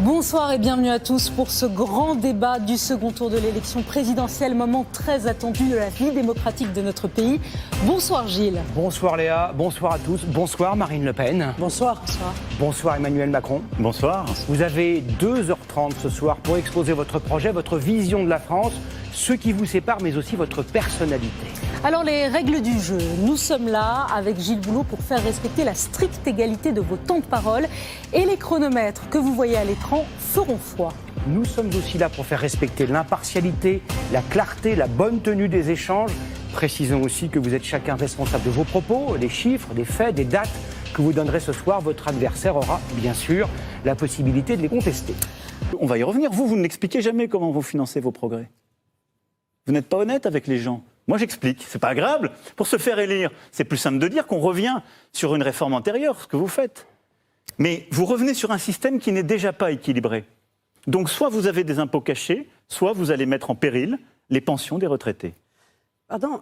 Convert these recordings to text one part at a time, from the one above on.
Bonsoir et bienvenue à tous pour ce grand débat du second tour de l'élection présidentielle, moment très attendu de la vie démocratique de notre pays. Bonsoir Gilles. Bonsoir Léa, bonsoir à tous, bonsoir Marine Le Pen. Bonsoir. Bonsoir. Bonsoir Emmanuel Macron. Bonsoir. Vous avez 2h30 ce soir pour exposer votre projet, votre vision de la France, ce qui vous sépare mais aussi votre personnalité. Alors les règles du jeu, nous sommes là avec Gilles Boulot pour faire respecter la stricte égalité de vos temps de parole et les chronomètres que vous voyez à l'écran feront foi. Nous sommes aussi là pour faire respecter l'impartialité, la clarté, la bonne tenue des échanges. Précisons aussi que vous êtes chacun responsable de vos propos, des chiffres, des faits, des dates que vous donnerez ce soir. Votre adversaire aura bien sûr la possibilité de les contester. On va y revenir. Vous n'expliquez jamais comment vous financez vos progrès. Vous n'êtes pas honnête avec les gens. Moi, j'explique. C'est pas agréable. Pour se faire élire, c'est plus simple de dire qu'on revient sur une réforme antérieure, ce que vous faites. Mais vous revenez sur un système qui n'est déjà pas équilibré. Donc, soit vous avez des impôts cachés, soit vous allez mettre en péril les pensions des retraités. Pardon,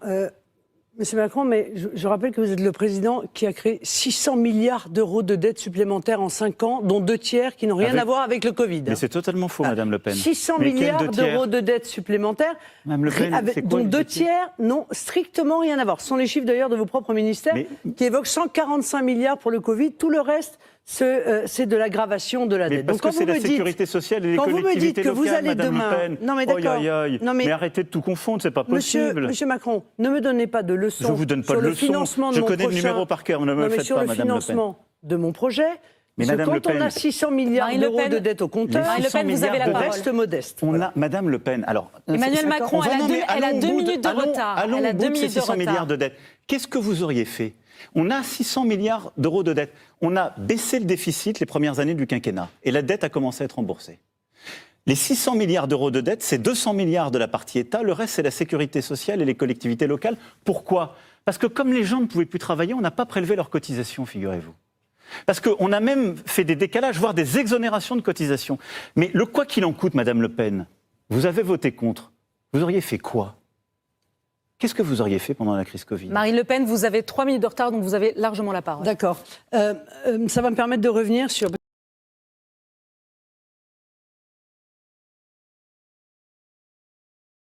Monsieur Macron, mais je rappelle que vous êtes le président qui a créé 600 milliards d'euros de dettes supplémentaires en 5 ans, dont 2 tiers qui n'ont rien à voir avec le Covid. Mais c'est totalement faux, Madame Le Pen. 600 milliards d'euros de dettes supplémentaires, Madame Le Pen, dont 2 tiers n'ont strictement rien à voir. Ce sont les chiffres d'ailleurs de vos propres ministères qui évoquent 145 milliards pour le Covid. Tout le reste, c'est de l'aggravation de la dette. Parce que c'est la sécurité sociale et les collectivités locales, Madame Le Pen. Non mais d'accord. Mais arrêtez de tout confondre, c'est pas possible. Monsieur Macron, ne me donnez pas de leçons. Je vous donne pas de leçons. Je connais le numéro par cœur. Ne me le faites pas, Madame Le Pen. Sur le financement de mon projet. Mais Madame Le Pen, quand on a 600 milliards d'euros de dette au compteur, Marine Le Pen, vous avez la parole. Reste modeste. Madame Le Pen, alors... Emmanuel Macron, elle a 2 minutes de retard. Allons au bout de ces 600 milliards de dettes. Qu'est-ce que vous auriez fait ? On a 600 milliards d'euros de dette. On a baissé le déficit les premières années du quinquennat. Et la dette a commencé à être remboursée. Les 600 milliards d'euros de dette, c'est 200 milliards de la partie État. Le reste, c'est la sécurité sociale et les collectivités locales. Pourquoi ? Parce que comme les gens ne pouvaient plus travailler, on n'a pas prélevé leurs cotisations, figurez-vous. Parce qu'on a même fait des décalages, voire des exonérations de cotisations. Mais le quoi qu'il en coûte, Madame Le Pen, vous avez voté contre. Vous auriez fait quoi ? Qu'est-ce que vous auriez fait pendant la crise Covid ? Marine Le Pen, vous avez 3 minutes de retard, donc vous avez largement la parole. D'accord. Ça va me permettre de revenir sur...